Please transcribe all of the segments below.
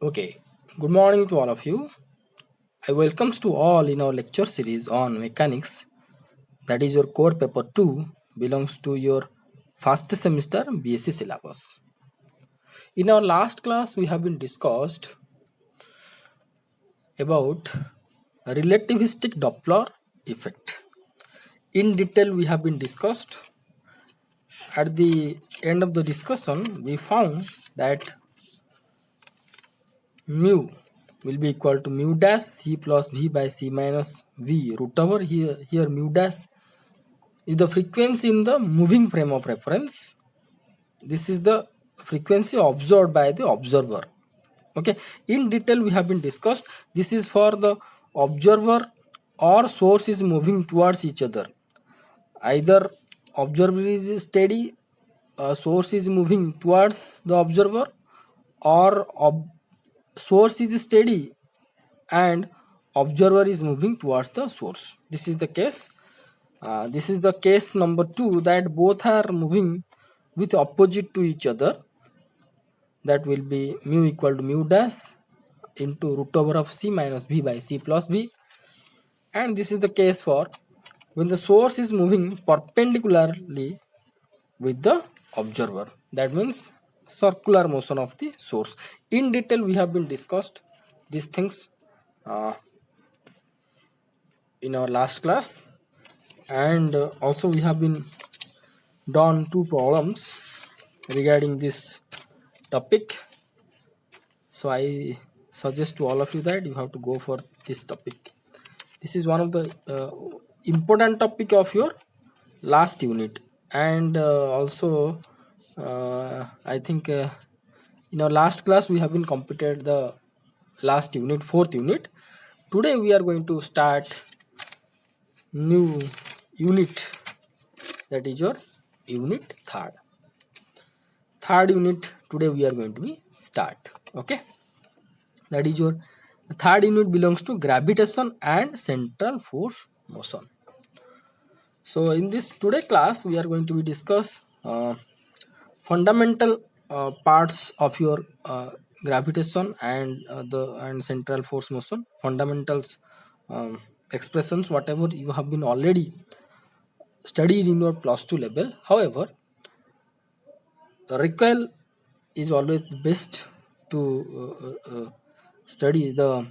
Okay, good morning to all of you. I welcomes to all in our lecture series on mechanics. That is your core paper 2 belongs to your first semester BSc syllabus. In our last class we have been discussed about relativistic Doppler effect. In detail we have been discussed. At the end of the discussion we found that mu will be equal to mu dash c plus v by c minus v root over here mu dash is the frequency in the moving frame of reference. This is the frequency observed by the observer. Okay, in detail we have been discussed. This is for the observer or source is moving towards each other. Either observer is steady, source is moving towards the observer, or source is steady and observer is moving towards the source. This is the case. This is the case number 2, that both are moving with opposite to each other. That will be mu equal to mu dash into root over of c minus v by c plus v. And this is the case for when the source is moving perpendicularly with the observer. That means circular motion of the source. In detail we have been discussed these things in our last class, and also we have been done 2 problems regarding this topic. So I suggest to all of you that you have to go for this topic. This is one of the important topic of your last unit, and also I think in our last class we have been completed the last unit, 4th unit. Today we are going to start new unit, that is your unit third unit. Today we are going to be start. Okay, that is your third unit belongs to gravitation and central force motion. So in this today class we are going to be discuss fundamental parts of your gravitation and the central force motion, fundamentals, expressions whatever you have been already studied in your plus 2 level. However, recall is always the best to study the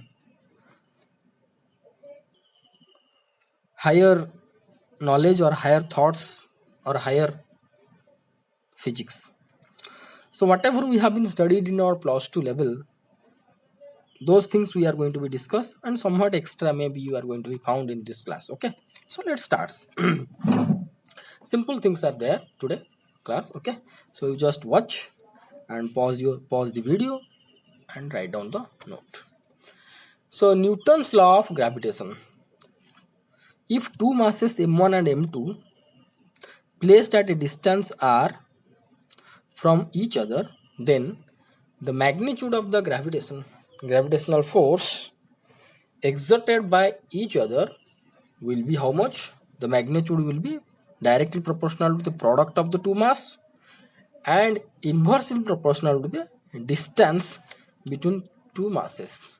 higher knowledge or higher thoughts or higher physics. So whatever we have been studied in our plus 2 level, those things we are going to be discussed, and somewhat extra maybe you are going to be found in this class. Okay, so let's start. Simple things are there today class. Okay, so you just watch and pause the video and write down the note. So Newton's law of gravitation. If two masses m1 and m2 placed at a distance r from each other, then the magnitude of the gravitational force exerted by each other will be how much? The magnitude will be directly proportional to the product of the two mass and inversely proportional to the distance between two masses.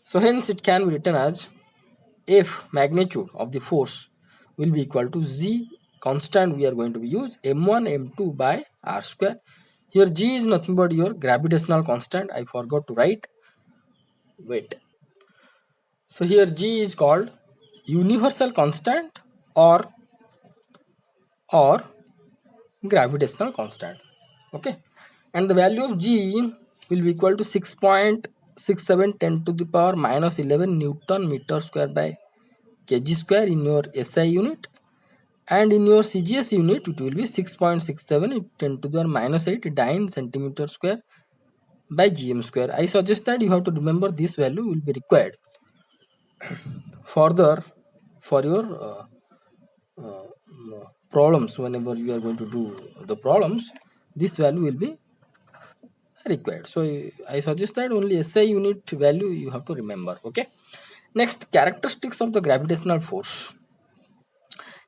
So hence it can be written as F magnitude of the force will be equal to Z constant we are going to be use m1 m2 by r square. Here G is nothing but your gravitational constant. I forgot to write. Wait. So here G is called universal constant or gravitational constant. Okay, and the value of G will be equal to 6.67 10 to the power minus 11 Newton meter square by kg square in your SI unit, and in your CGS unit it will be 6.67 10 to the power minus 8 dyne centimeter square by gm square. I suggest that you have to remember this value will be required further for your problems. Whenever you are going to do the problems, this value will be required. So I suggest that only SI unit value you have to remember. Okay, next, characteristics of the gravitational force.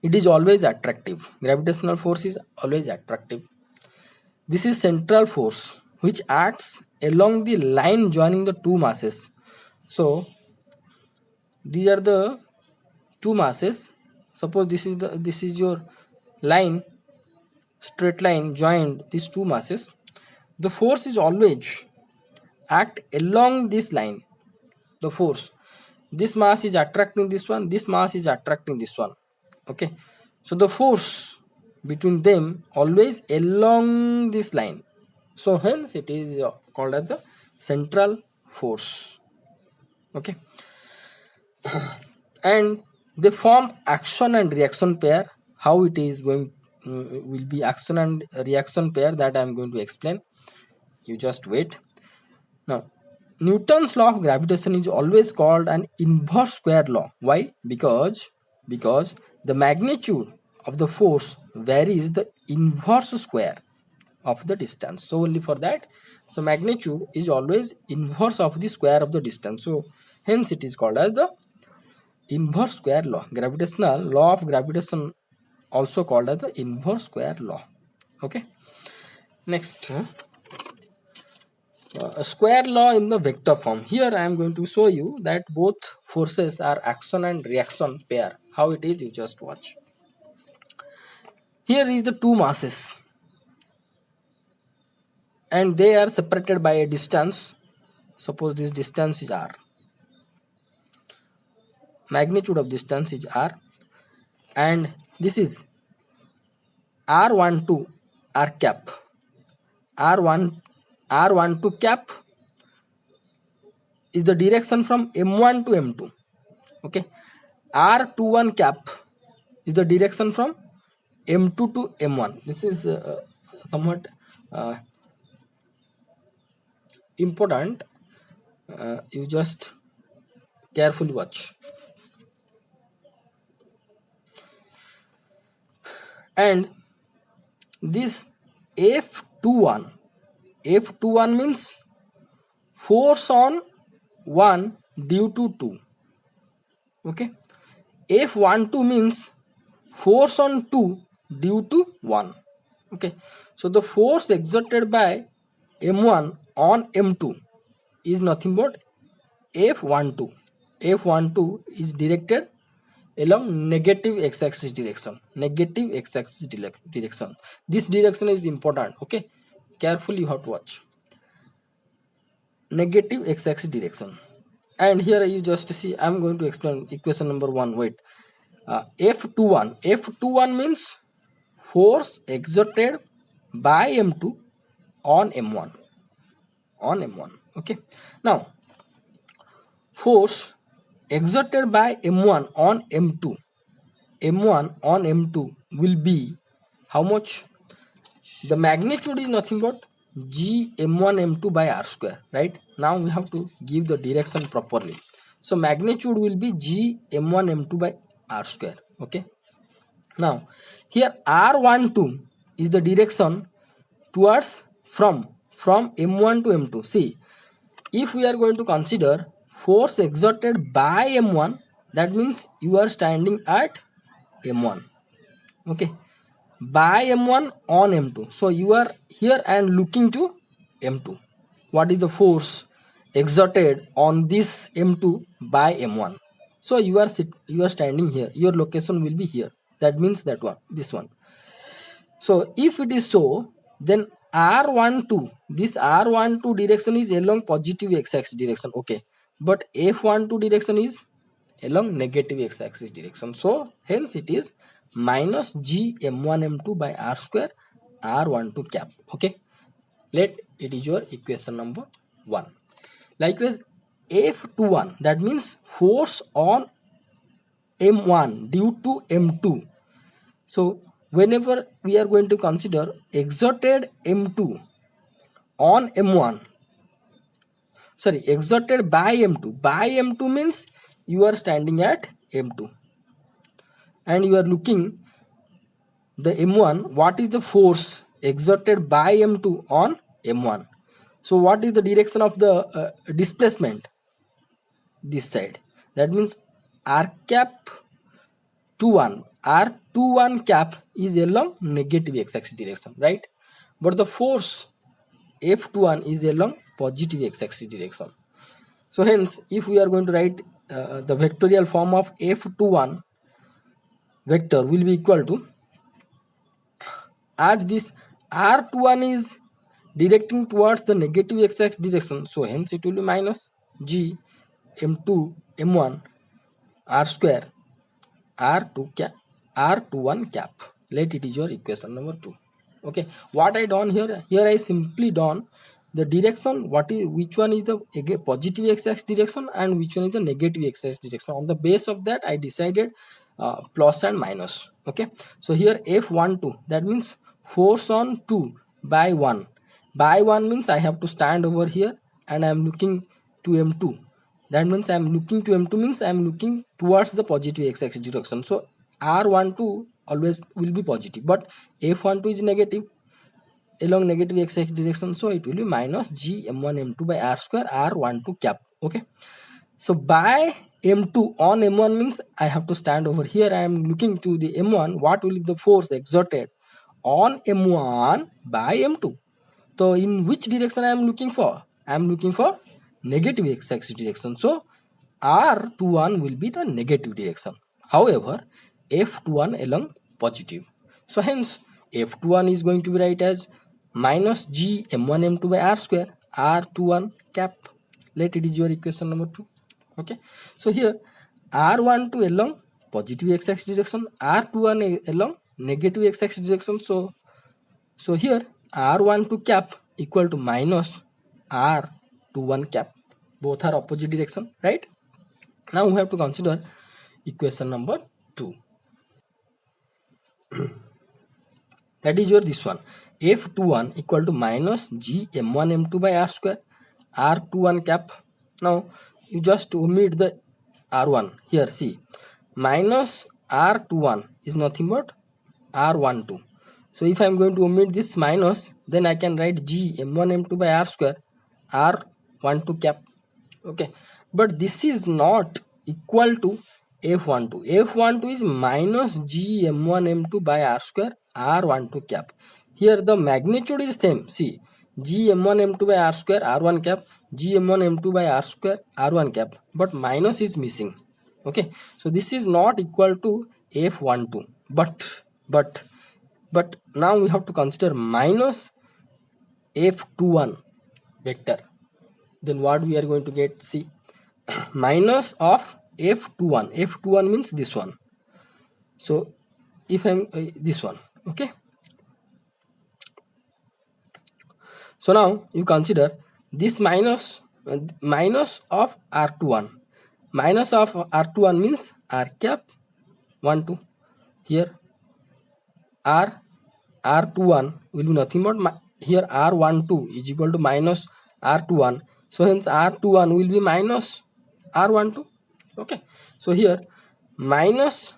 It is always attractive. Gravitational force is always attractive. This is central force which acts along the line joining the two masses. So these are the two masses. Suppose this is your line, straight line joined these two masses. The force is always act along this line. The force, this mass is attracting this one, this mass is attracting this one. Okay, so the force between them always along this line, so hence it is called as the central force. Okay, and they form action and reaction pair. How it is going will be action and reaction pair, that I am going to explain. You just wait. Now, Newton's law of gravitation is always called an inverse square law. Why? Because the magnitude of the force varies the inverse square of the distance. So only for that, so magnitude is always inverse of the square of the distance. So hence it is called as the inverse square law. Gravitational law of gravitation also called as the inverse square law. Okay. Next. A square law in the vector form. Here I am going to show you that both forces are action and reaction pair. How it is, you just watch. Here is the two masses and they are separated by a distance. Suppose this distance is r. Magnitude of distance is r, and this is r12 r cap. R12 cap is the direction from M1 to M2. Okay, R21 cap is the direction from M2 to M1. This is somewhat important. You just carefully watch. And this F21 means force on 1 due to 2. Okay, F12 means force on 2 due to 1. Okay, so the force exerted by M1 on M2 is nothing but F12. F12 is directed along negative x-axis direction. Negative x-axis direction. This direction is important. Okay, carefully you have to watch. Negative x-axis direction. And here you just see, I am going to explain equation number 1. Wait. F21 means force exerted by M2 on M1. Okay, now force exerted by M1 on M2 will be how much? The magnitude is nothing but G M1 M2 by R square, right? Now we have to give the direction properly. So magnitude will be G M1 M2 by R square. Okay, now here R12 is the direction towards from M1 to M2. See, if we are going to consider force exerted by M1, that means you are standing at M1. Okay, by M1 on M2. So you are here and looking to M2. What is the force exerted on this M2 by M1? So you are standing here. Your location will be here. That means that one, this one. So if it is so, then R12, this R12 direction is along positive x-axis direction. Okay, but F12 direction is along negative x-axis direction. So hence it is minus G M1 M2 by R square R12 cap. Okay, let it is your equation number 1. Likewise, F21, that means force on M1 due to M2. So whenever we are going to consider exerted M2 on M1, sorry, exerted by M2 means you are standing at M2 and you are looking the M1, what is the force exerted by M2 on M1? So what is the direction of the displacement? This side. That means R cap 21, R21 cap is along negative x-axis direction, right? But the force F21 is along positive x-axis direction. So hence, if we are going to write the vectorial form of F21 vector will be equal to, as this R21 is directing towards the negative x-axis direction, so hence it will be minus G M2 M1 R square R2 cap R21 cap. Let it is your equation number 2. Okay, what I done here I simply done the direction, which one is the positive x-axis direction and which one is the negative x-axis direction. On the base of that I decided plus and minus. Okay, so here F12, that means force on 2 by 1. By 1 means I have to stand over here and I am looking to M2. That means I am looking to M2 means I am looking towards the positive x-axis direction. So R12 always will be positive, but F12 is negative along negative x-axis direction, so it will be minus G M1 M2 by R square R12 cap. Okay, so by M2 on M1 means I have to stand over here. I am looking to the M1. What will be the force exerted on M1 by M2? So in which direction I am looking for? I am looking for negative x-axis direction. So R21 will be the negative direction. However, F21 along positive. So hence F21 is going to be write as minus G M1 M2 by R square R21 cap. Let it is your equation number 2. Okay, so here R12 along positive x-axis direction, R21 along negative x-axis direction. So here R12 cap equal to minus R21 cap. Both are opposite direction, right? Now we have to consider equation number 2. That is your this one. F21 equal to minus G M1 M2 by R square R21 cap. Now you just omit the R1 here. See, minus R21 is nothing but R12. So if I am going to omit this minus, then I can write G M1 M2 by R square R12 cap. Okay, but this is not equal to F12. F12 is minus G M1 M2 by R square R12 cap. Here the magnitude is same. See, G M1 M2 by R square R1 cap, G M1 M2 by R square R1 cap, but minus is missing. Okay, so this is not equal to F12. But now we have to consider minus F21 vector. Then what we are going to get? See, minus of F21. F21 means this one. So if I'm this one, okay. So now you consider this minus of R21. Minus of R21 means R cap 1 2. Here R21 will be nothing but here R12 is equal to minus R21. So hence R21 will be minus R12. Okay. So here minus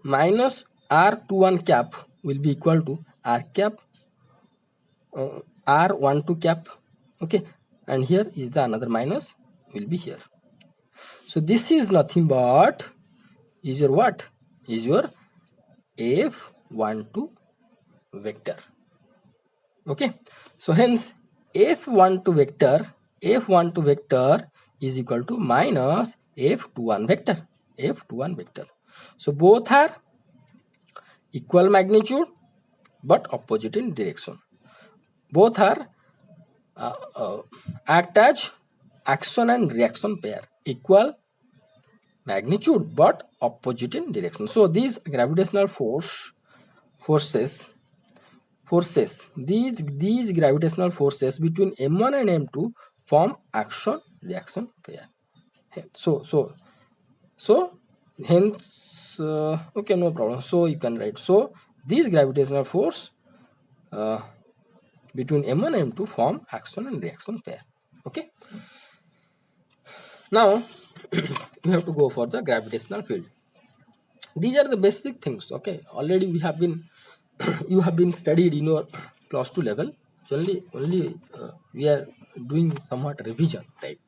R21 cap will be equal to R cap R12 cap. Okay. And here is the another minus will be here. So this is nothing but is your what? Is your F12 vector. Okay. So hence F12 vector is equal to minus F21 vector. F21 vector. So both are equal magnitude but opposite in direction. Both are act as action and reaction pair. Equal magnitude but opposite in direction. So these gravitational forces, these gravitational forces between M1 and M2 form action reaction pair. So hence okay, no problem. So you can write, so these gravitational force between M1 and M2 form action and reaction pair. Okay, now we have to go for the gravitational field. These are the basic things. Okay, already we have been you have been studied in your class 2 level. So only we are doing somewhat revision type.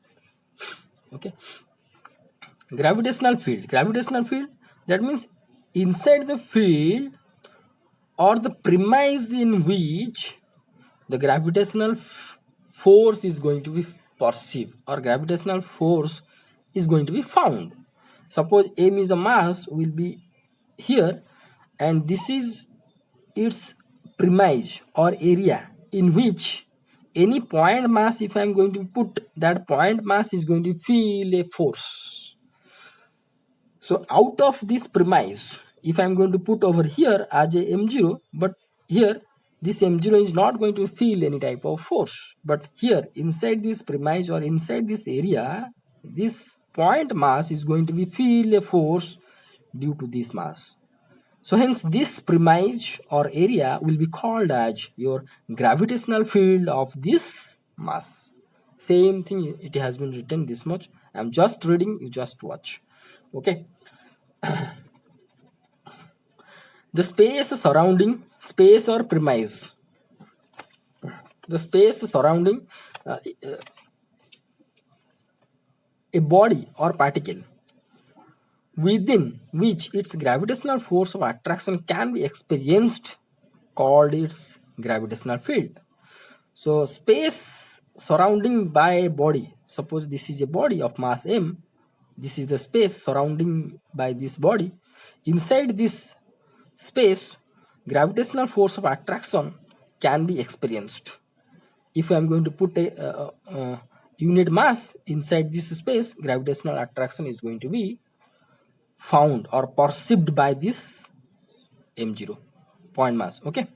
Okay, gravitational field, that means inside the field or the premise in which the gravitational force is going to be perceived, or gravitational force is going to be found. Suppose m is the mass will be here, and this is its premise or area in which any point mass, if I am going to put, that point mass is going to feel a force. So out of this premise, if I am going to put over here as a m0, but here this m0 is not going to feel any type of force, but here inside this premise or inside this area, this point mass is going to be feel a force due to this mass. So hence this premise or area will be called as your gravitational field of this mass. Same thing, it has been written this much. I'm just reading, you just watch. Okay. The space surrounding, space or premise. The space surrounding a body or particle within which its gravitational force of attraction can be experienced, called its gravitational field. So space surrounding by a body, suppose this is a body of mass m, this is the space surrounding by this body. Inside this space, gravitational force of attraction can be experienced. If I am going to put a unit mass inside this space, gravitational attraction is going to be found or perceived by this m0 point mass. Okay,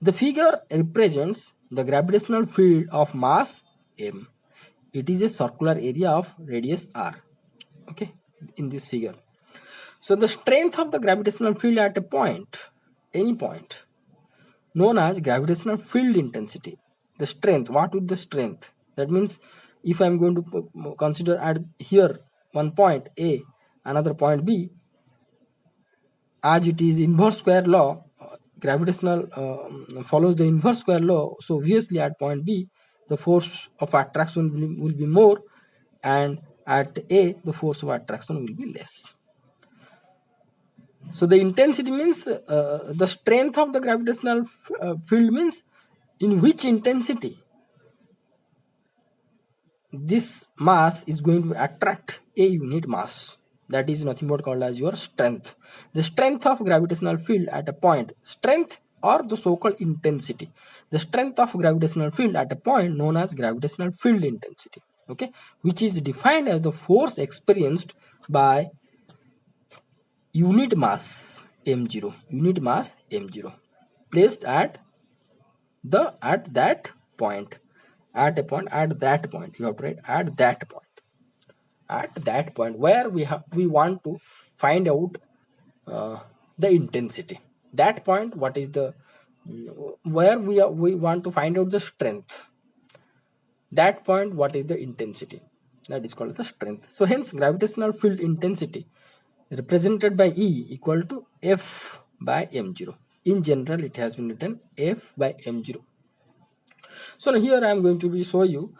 the figure represents the gravitational field of mass m. It is a circular area of radius r. Okay, in this figure. So the strength of the gravitational field at a point, any point, known as gravitational field intensity. The strength, what would the strength? That means if I am going to consider at here one point A, another point B, as it is inverse square law, gravitational follows the inverse square law. So obviously at point B, the force of attraction will be more, and at A, the force of attraction will be less. So the intensity means the strength of the gravitational field means in which intensity this mass is going to attract a unit mass. That is nothing but called as your strength. The strength of gravitational field at a point, strength or the so-called intensity. The strength of gravitational field at a point known as gravitational field intensity. Okay, which is defined as the force experienced by unit mass m0, unit mass m0 placed at that point, at a point, at that point, you have to write at that point where we want to find out the intensity. That point, what is the where we want to find out the strength. That point, what is the intensity? That is called the strength. So hence gravitational field intensity represented by E equal to F by m0. In general, it has been written F by m0. So now here I am going to be show you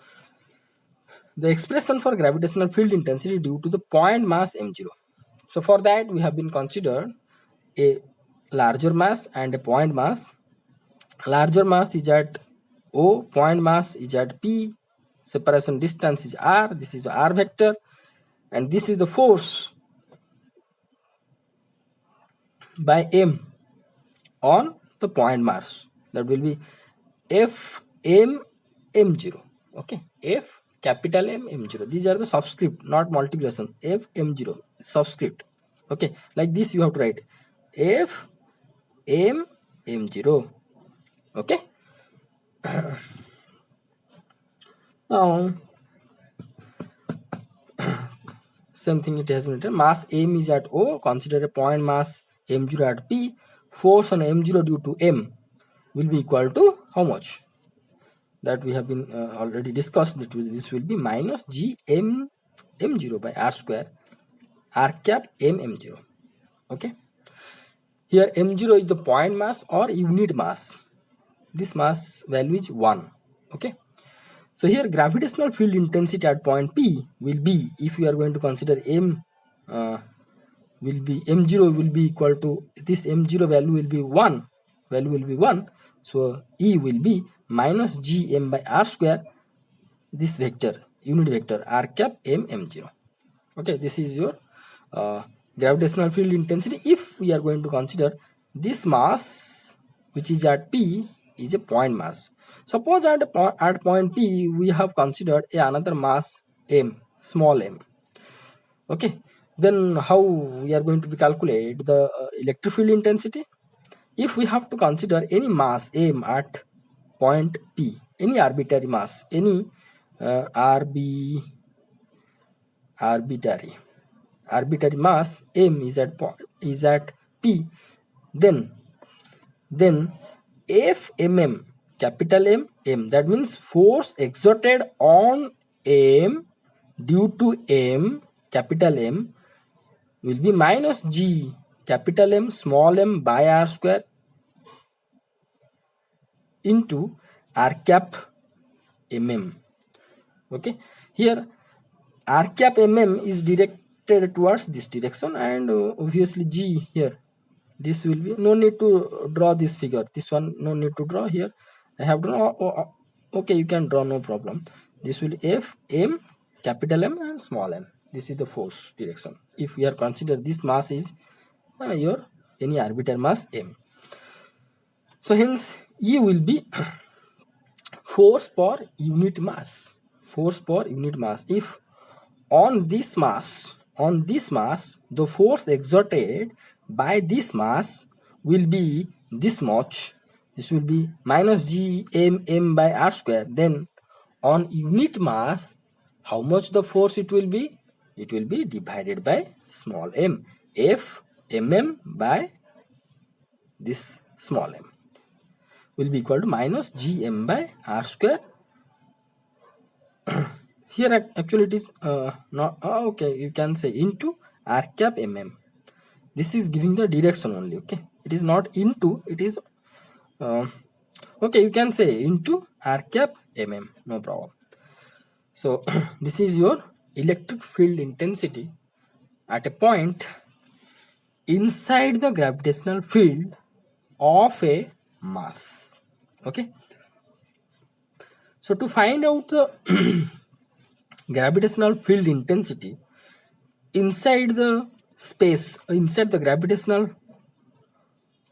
the expression for gravitational field intensity due to the point mass m0. So for that we have been considered a larger mass and a point mass. Larger mass is at O, point mass is at P, separation distance is R, this is R vector, and this is the force by M on the point mass. That will be F M m0. Okay, F capital M m0. These are the subscript, not multiplication. F m0 subscript. Okay, like this you have to write F M m0. Okay. Now same thing it has been written. Mass M is at O. Consider a point mass m0 at P. Force on m0 due to M will be equal to how much? That we have been already discussed. This will be minus G M m0 by R square, R cap M m0. Okay. Here m0 is the point mass or unit mass. This mass value is 1. Okay. So here gravitational field intensity at point P will be, if you are going to consider M will be m0 will be equal to, this m0 value will be 1. So E will be minus Gm by R square this vector, unit vector r cap m m0. Okay, this is your gravitational field intensity if we are going to consider this mass which is at P is a point mass. Suppose at point P we have considered another mass m, small m. Okay, then how we are going to calculate the electric field intensity? If we have to consider any mass m at point P, any arbitrary mass, any arbitrary mass m is at P, then F mm, capital M, that means force exerted on M due to M, capital M, will be minus G, capital M, small m by R square into R cap mm. Okay, here R cap mm is directed towards this direction, and obviously G here, this will be, no need to draw this figure, this one no need to draw here, I have drawn. Okay, you can draw, no problem. This will F M, capital M and small m. This is the force direction if we are consider this mass is your any arbitrary mass m. So hence E will be force per unit mass, force per unit mass. If on this mass, the force exerted by this mass will be this much, this will be minus G m by R square, then on unit mass how much the force it will be? It will be divided by small m, F mm by this small m will be equal to minus Gm by R square. Here actually it is not okay, you can say into R cap mm. This is giving the direction only. Okay, it is not into, it is okay, you can say into R cap mm, no problem. So this is your electric field intensity at a point inside the gravitational field of a mass. Okay, so to find out the gravitational field intensity inside the space, inside the gravitational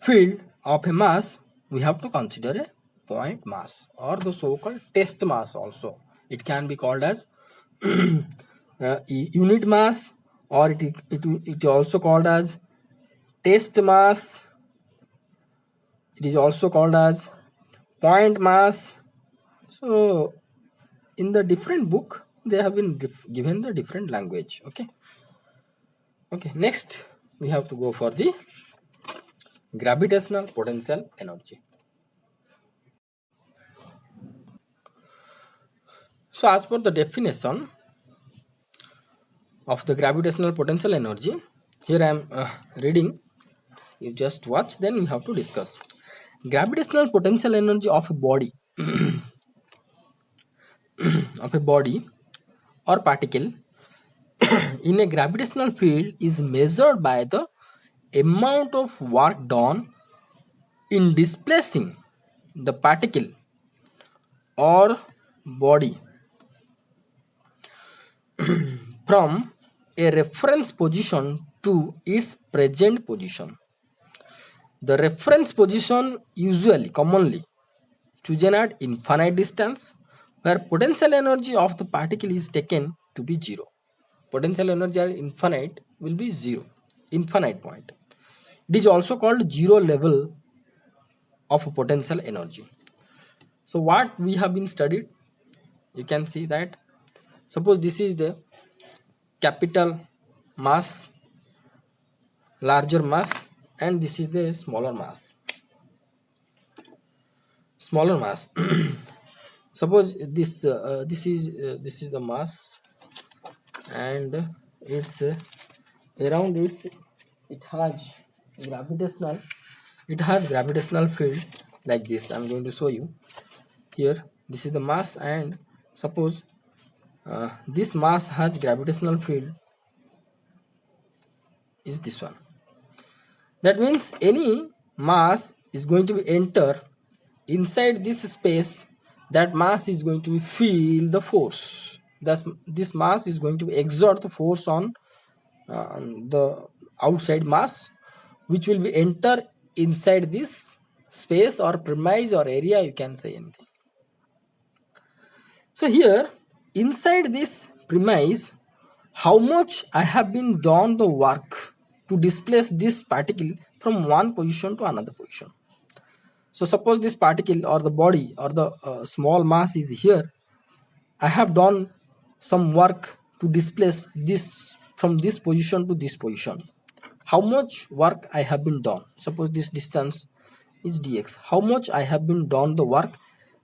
field of a mass, we have to consider a point mass or the so-called test mass also. It can be called as unit mass, or it also called as test mass. It is also called as point mass. So in the different book they have been given the different language. Okay, next we have to go for the gravitational potential energy. So as per the definition of the gravitational potential energy, here I am reading, you just watch, then we have to discuss. Gravitational potential energy of a body of a body or particle in a gravitational field is measured by the amount of work done in displacing the particle or body from a reference position to its present position. The reference position usually commonly chosen at infinite distance, where potential energy of the particle is taken to be zero. Potential energy at infinite will be zero, infinite point. It is also called zero level of potential energy. So what we have been studied, you can see that suppose this is the capital mass, larger mass, and this is the smaller mass. Suppose this is the mass, and it's around it has gravitational field like this. I'm going to show you here. This is the mass, and suppose this mass has gravitational field is this one. That means any mass is going to be enter inside this space that mass is going to be feel the force. Thus, this mass is going to exert the force on the outside mass, which will be enter inside this space or premise or area, you can say anything. So here inside this premise, how much I have been done the work to displace this particle from one position to another position. So suppose this particle or the body or the small mass is here, I have done some work to displace this from this position to this position. How much work I have been done? Suppose this distance is dx. How much I have been done the work?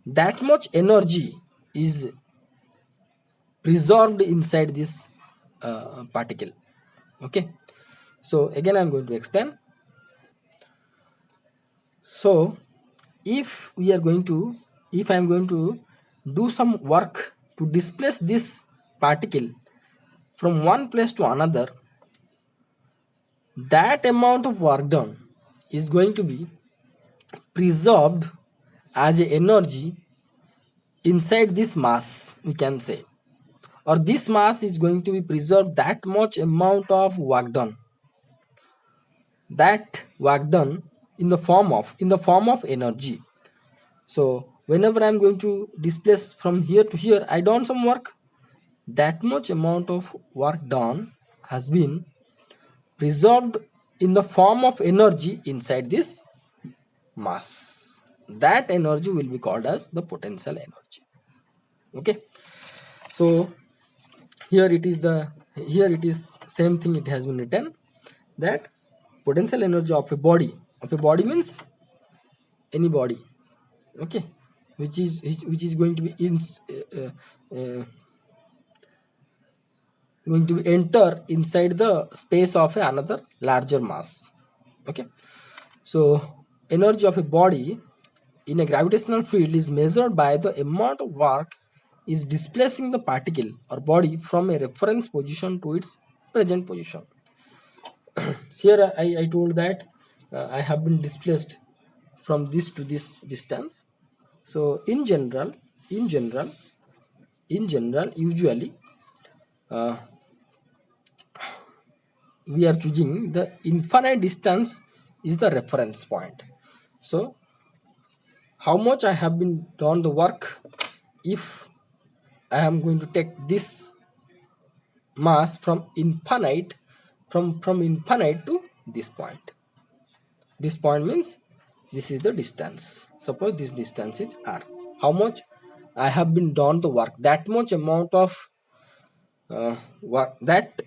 That much energy is preserved inside this particle. Okay. So again, I'm going to explain. So if we are going to, if I'm going to do some work to displace this particle from one place to another, that amount of work done is going to be preserved as a energy inside this mass, we can say, or this mass is going to be preserved that much amount of work done, that work done in the form of energy. So whenever I'm going to displace from here to here, I done some work, that much amount of work done has been preserved in the form of energy inside this mass. That energy will be called as the potential energy. Okay, so here it is same thing, it has been written that potential energy of a body means any body, okay, which is going to be going to enter inside the space of another larger mass. Okay, so energy of a body in a gravitational field is measured by the amount of work is displacing the particle or body from a reference position to its present position. Here I told that I have been displaced from this to this distance. So in general, usually uh, we are choosing the infinite distance is the reference point. So how much I have been done the work, if I am going to take this mass from infinite to this point. This point means this is the distance. Suppose this distance is r. How much I have been done the work, that much amount of work, that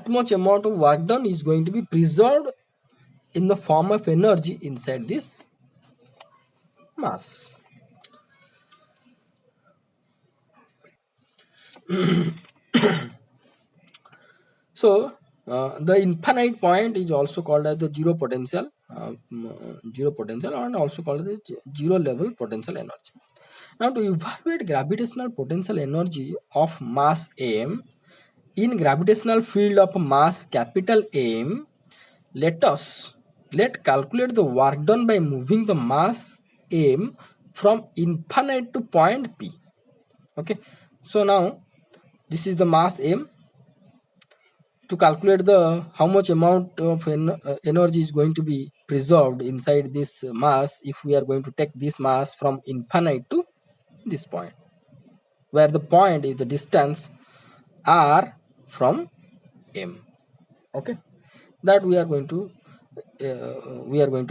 much amount of work done is going to be preserved in the form of energy inside this mass. So the infinite point is also called as the zero potential, and also called as the zero level potential energy. Now to evaluate gravitational potential energy of mass m in gravitational field of mass capital M, let calculate the work done by moving the mass m from infinite to point P. Okay, so now this is the mass m. To calculate the how much amount of energy is going to be preserved inside this mass, if we are going to take this mass from infinite to this point, where the point is the distance r from m. Okay, that we are going to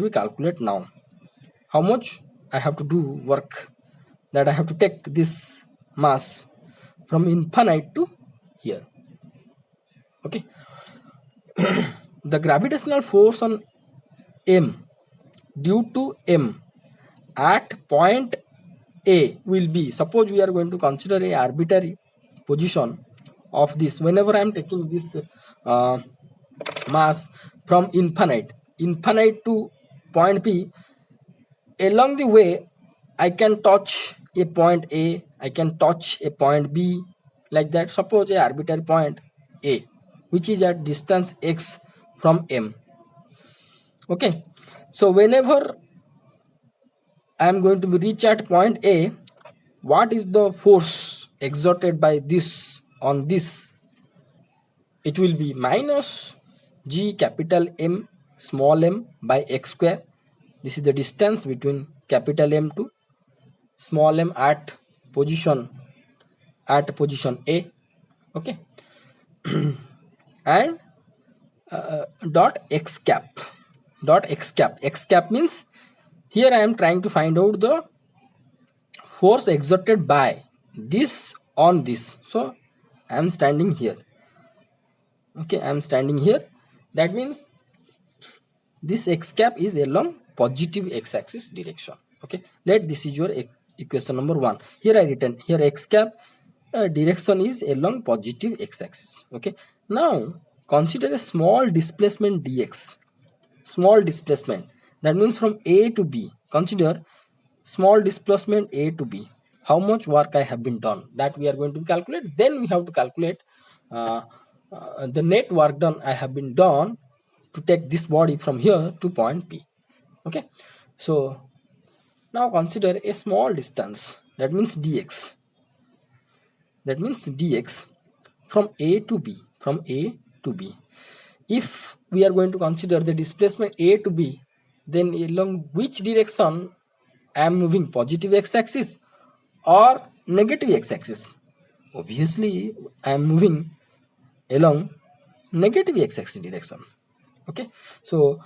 calculate now. How much I have to do work, that I have to take this mass from infinite to here. Okay, the gravitational force on m due to m at point A will be, suppose we are going to consider a arbitrary position of this. Whenever I am taking this mass from infinite to point P, along the way I can touch a point A, I can touch a point B, like that. Suppose a arbitrary point A which is at distance x from m. Okay, so whenever I am going to be reach at point A, what is the force exerted by this on this? It will be minus G capital M small m by x square. This is the distance between capital M to small m at position A. Okay. And dot x cap. X cap means here I am trying to find out the force exerted by this on this. So I am standing here. Okay, I am standing here. That means this x cap is along positive x-axis direction. Okay, let this is your equation number 1. Here I written here x cap direction is along positive x-axis. Okay, now consider a small displacement dx. Small displacement, that means from A to B. Consider small displacement A to B. How much work I have been done, that we are going to calculate. Then we have to calculate the net work done I have been done to take this body from here to point P. Okay, so now consider a small distance, that means dx. That means dx from A to B. From A to B. If we are going to consider the displacement A to B, then along which direction I am moving, positive x-axis or negative x-axis? Obviously, I am moving along negative x-axis direction. Okay, so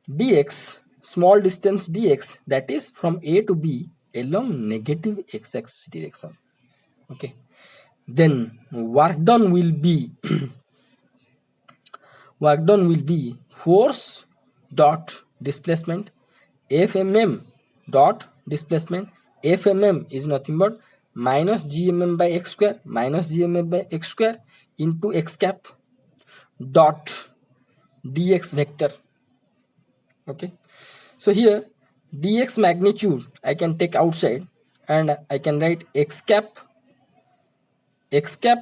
dx, small distance dx, that is from A to B along negative x-axis direction. Okay, then work done will be force dot displacement FMM dot displacement. FMM is nothing but minus GMM by x square into x cap dot dx vector. Okay, so here dx magnitude I can take outside and I can write x cap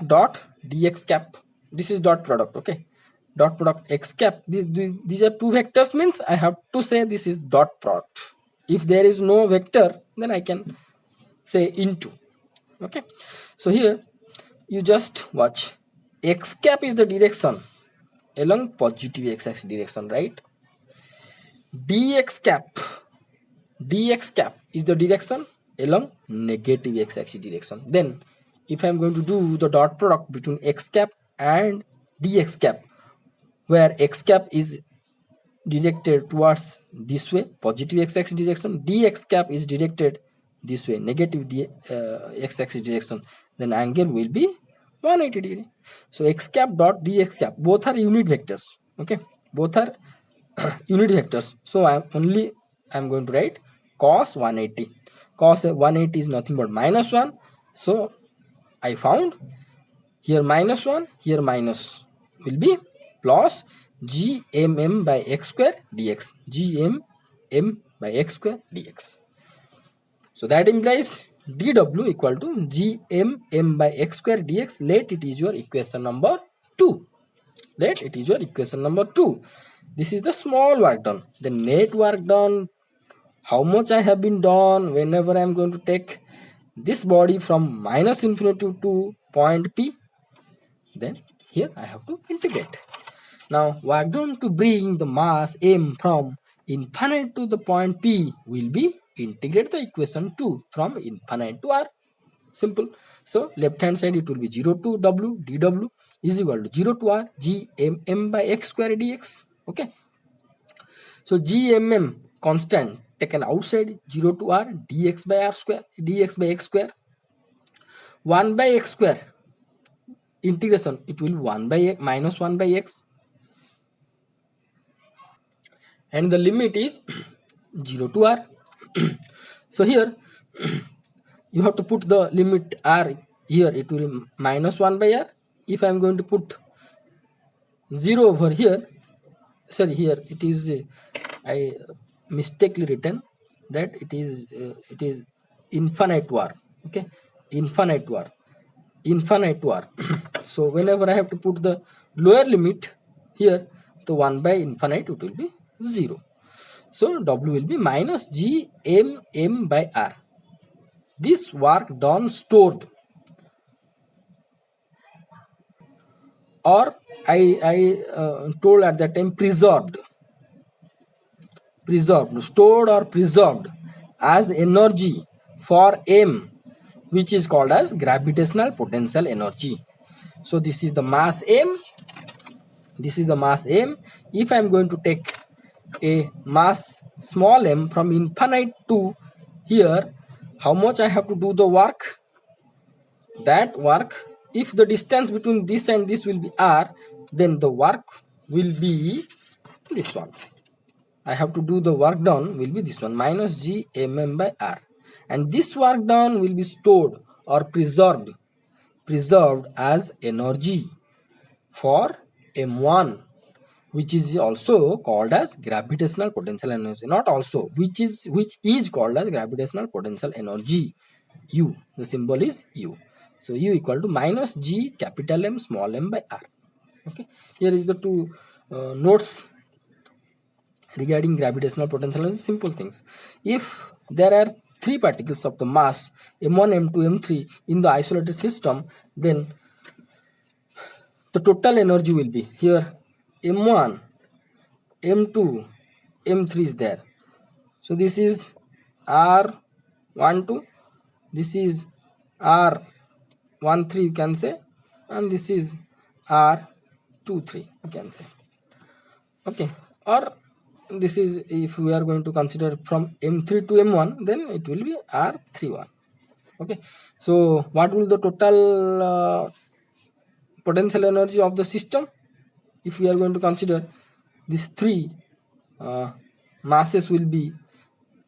dot dx cap. This is dot product. Okay, dot product x cap. These are two vectors, means I have to say this is dot product. If there is no vector, then I can say into. Okay, so here you just watch. X cap is the direction along positive x-axis direction, right? dx cap is the direction along negative x-axis direction. Then if I am going to do the dot product between x cap and dx cap, where x cap is directed towards this way, positive x-axis direction, dx cap is directed this way, negative x-axis direction, then angle will be 180 degree. So x cap dot dx cap, both are unit vectors. Okay, both are unit vectors. So I'm going to write cos 180. Cos 180 is nothing but minus 1. So I found here minus 1, here minus will be plus gmm by x square dx. Gmm by x square dx. So that implies dw equal to gmm by x square dx. Let it is your equation number 2. Let it is your equation number 2. This is the small work done. The net work done, how much I have been done whenever I am going to take this body from minus infinity to point P. Then here I have to integrate. Now work done to bring the mass m from infinite to the point P will be integrate the equation 2 from infinite to r. Simple. So left hand side it will be 0 to w dw is equal to 0 to r gmm by x square dx. Okay, so gmm constant taken outside, 0 to r dx by r square, dx by x square, 1 by x square integration, it will be 1 by x minus 1 by x, and the limit is 0 to r. So here you have to put the limit r here, it will be minus 1 by r. If I am going to put 0 over here, sorry, here it is I mistakenly written that it is infinite to r. Okay, infinite to r. So whenever I have to put the lower limit here, the 1 by infinite it will be 0. So W will be minus G M by R. This work done stored, or I told at that time preserved, stored or preserved as energy for M, which is called as gravitational potential energy. So this is the mass M. This is the mass M. If I am going to take a mass small m from infinite to here, how much I have to do the work? That work, if the distance between this and this will be r, then the work will be this one. I have to do the work done will be this one, minus G mm by r, and this work done will be stored or preserved as energy for m1, which is also called as gravitational potential energy. Not also, which is called as gravitational potential energy, U. The symbol is U. So U equal to minus G capital M small m by R. Okay. Here is the two notes regarding gravitational potential energy. Simple things. If there are three particles of the mass m1, m2, m3 in the isolated system, then the total energy will be here m1, m2, m3 is there. So this is R12, this is R13 you can say, and this is R23 you can say. Okay, or this is, if we are going to consider from m3 to m1, then it will be R31. Okay, so what will the total potential energy of the system, if we are going to consider these three masses will be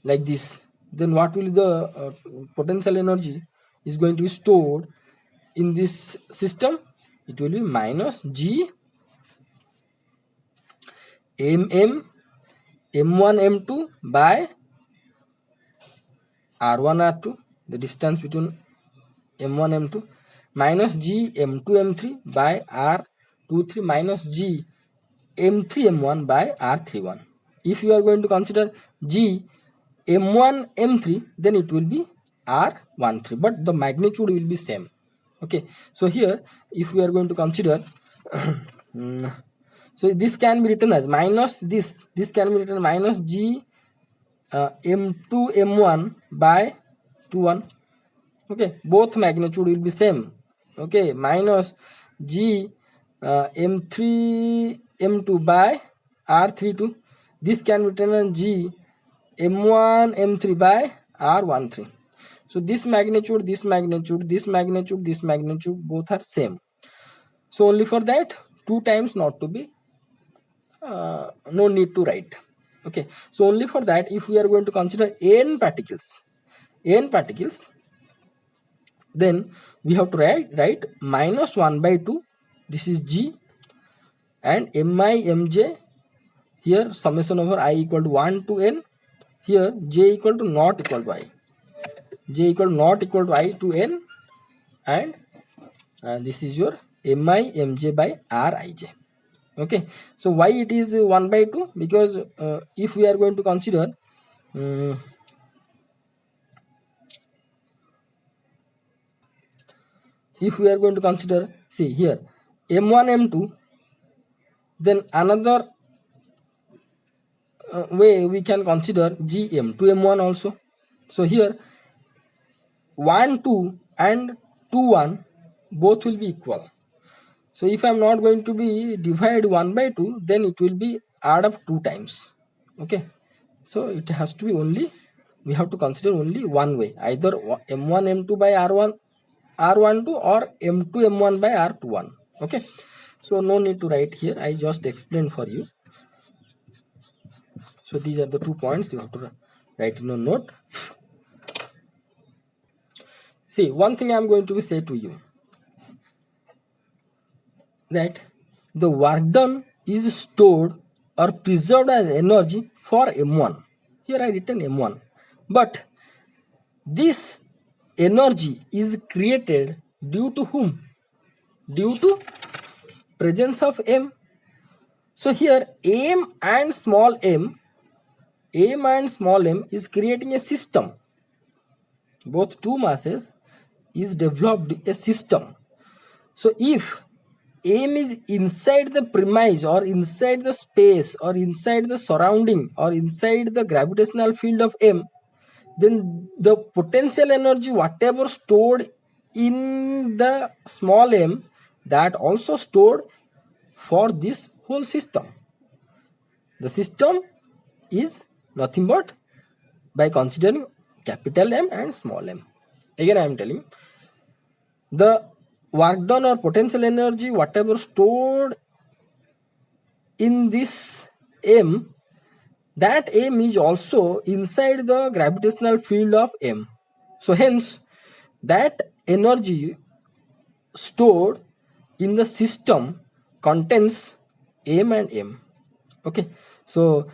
like this, then what will the potential energy is going to be stored in this system? It will be minus G mm m1 m2 by r1 r2, the distance between m1 m2, minus G m2 m3 by r23 minus G m3 m1 by r31. If you are going to consider G m1 m3, then it will be r13, but the magnitude will be same. Okay, so here if we are going to consider so this can be written as minus this can be written minus G m2 m1 by 21. Okay, both magnitude will be same. Okay, minus G m3 m2 by r32. This can be written as G m1 m3 by r13. So this magnitude, this magnitude, this magnitude, this magnitude, both are same. So only for that 2 times not to be no need to write. Okay, so only for that, if we are going to consider n particles, then we have to write minus 1 by 2, this is G, and mi mj, here summation over I equal to 1 to n, here j equal to not equal to I, j equal to not equal to I to n, and this is your mi mj by rij. Okay, so why it is 1 by 2? Because if we are going to consider see here m1 m2, then another way we can consider gm2 m1 also. So here 1 2 and 2 1 both will be equal. So if I am not going to be divide 1 by 2, then it will be add up 2 times. Okay, so it has to be only, we have to consider only one way, either m1 m2 by r12 or m2 m1 by r21. Okay, so no need to write here, I just explained for you. So these are the 2 points you have to write in a note. See, one thing I am going to say to you, that the work done is stored or preserved as energy for m1. Here I written m1, but this energy is created due to whom? Due to presence of m. So here m and small m m and small m is creating a system. Both two masses is developed a system. So if m is inside the premise or inside the space or inside the surrounding or inside the gravitational field of m, then the potential energy whatever stored in the small m, that also stored for this whole system. The system is nothing but by considering capital M and small m. Again I am telling, the work done or potential energy whatever stored in this m, that m is also inside the gravitational field of m. So hence that energy stored in the system contains m and m. Okay, so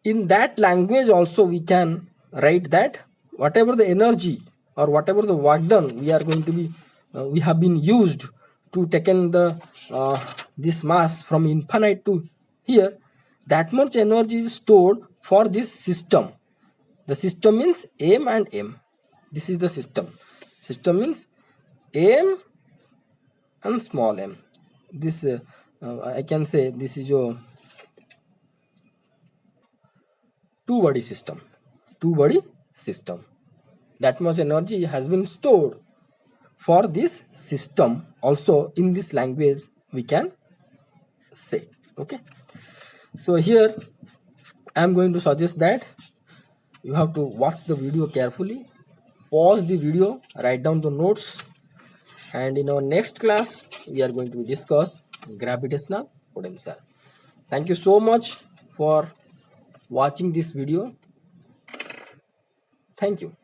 in that language also we can write that whatever the energy or whatever the work done we are going to be we have been used to taken the this mass from infinite to here, that much energy is stored for this system. The system means m and m. This is the system. System means m and small m. This I can say this is your two body system. Two body system. That much energy has been stored for this system. Also in this language we can say. Okay, so here I am going to suggest that you have to watch the video carefully, pause the video, write down the notes, and in our next class we are going to discuss gravitational potential. Thank you so much for watching this video. Thank you.